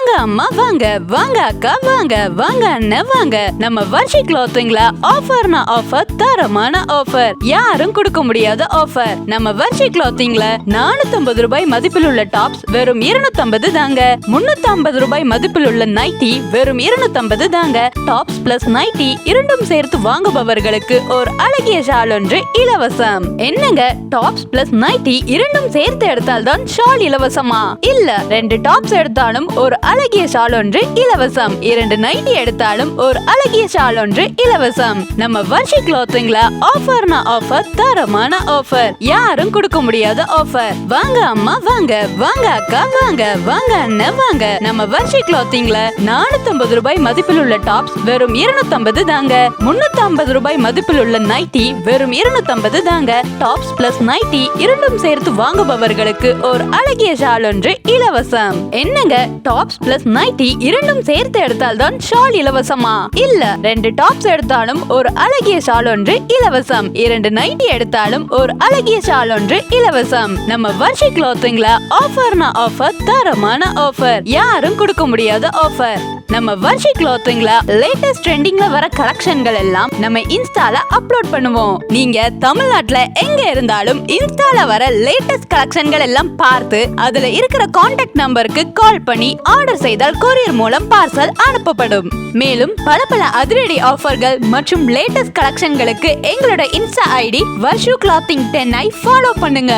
வாங்க அம்மா வாங்க, வாங்க அக்கா வாங்க, வாங்க அண்ணன் வாங்க. நம்ம வர்ஷி கிளாத்திங்ல ஆஃபர்னா ஆஃபர், தரமான ஆஃபர், யாரும் கொடுக்க முடியாத ஆஃபர். நம்ம வர்ஷி கிளாத்திங்ல 450 ரூபாய் மதிப்பில் உள்ள டாப்ஸ் வெறும் 250 தாங்க. 350 ரூபாய் மதிப்பில் உள்ள நைட்டி வெறும் 250 தாங்க. டாப்ஸ் பிளஸ் நைட்டி இரண்டும் சேர்த்து வாங்குபவர்களுக்கு ஒரு அழகிய ஷால் ஒன்று இலவசம். என்னங்க, டாப்ஸ் பிளஸ் நைட்டி இரண்டும் சேர்த்து எடுத்தால் தான் ஷால் இலவசமா? இல்ல, 2 டாப்ஸ் எடுத்தாலும் ஒரு அழகிய ஷால் ஒன்று இலவசம். 2 நைட்டி எடுத்தாலும் ஒரு அழகிய ஷால் ஒன்று இலவசம். நம்ம வர்ஷி கிளாத்திங்ல ஆஃபர்னா ஆஃபர், தரமான ஆஃபர், யாரும் கொடுக்க முடியாத ஆஃபர். வாங்க அம்மா வாங்க, வாங்க அக்கா வாங்க, வாங்க அண்ணன் வாங்க. நம்ம வர்ஷி கிளாத்திங்ல 450 ரூபாய் மதிப்பில் உள்ள டாப்ஸ் வெறும் 250 தாங்க. 350 ரூபாய் மதிப்பில் உள்ள நைட்டி வெறும் 250 தாங்க. டாப்ஸ் பிளஸ் நைட்டி இரண்டும் சேர்த்து வாங்குபவர்களுக்கு ஒரு அழகிய ஷால் ஒன்று இலவசம். என்னங்க, டாப்ஸ் பிளஸ் நைட்டி இரண்டும் சேர்த்து எடுத்தால் தான் ஷால் இலவசமா? இல்ல, 2 டாப்ஸ் எடுத்தாலும் ஒரு அழகிய ஷால் ஒன்று இலவசம். 2 நைட்டி எடுத்தாலும் ஒரு அழகிய ஷால் ஒன்று இலவசம். நம்ம வர்ஷி கிளாத்திங்ல ஆஃபர்னா ஆஃபர், தரமான ஆஃபர், யாரும் கொடுக்க முடியாத ஆஃபர். நம்ம வர்ஷி கிளாத்திங்ல லேட்டஸ்ட் ட்ரெண்டிங்ல வர கலெக்ஷன்கள் எல்லாம் நம்ம இன்ஸ்டால அப்லோட் பண்ணுவோம். நீங்க தமிழ்நாட்டுல எங்க இருந்தாலும் இன்ஸ்டால வர லேட்டஸ்ட் கலெக்ஷன்கள் எல்லாம் பார்த்து அதுல இருக்கிற கான்டாக்ட் நம்பருக்கு கால் பண்ணி ஆர்டர் செய்தால் கொரியர் மூலம் பார்சல் அனுப்பப்படும். மேலும் பல அதிரடி ஆஃபர்கள் மற்றும் லேட்டஸ்ட் கலெக்ஷன்களுக்கு எங்களோட insta ID Varshu clothing 10 follow பண்ணுங்க.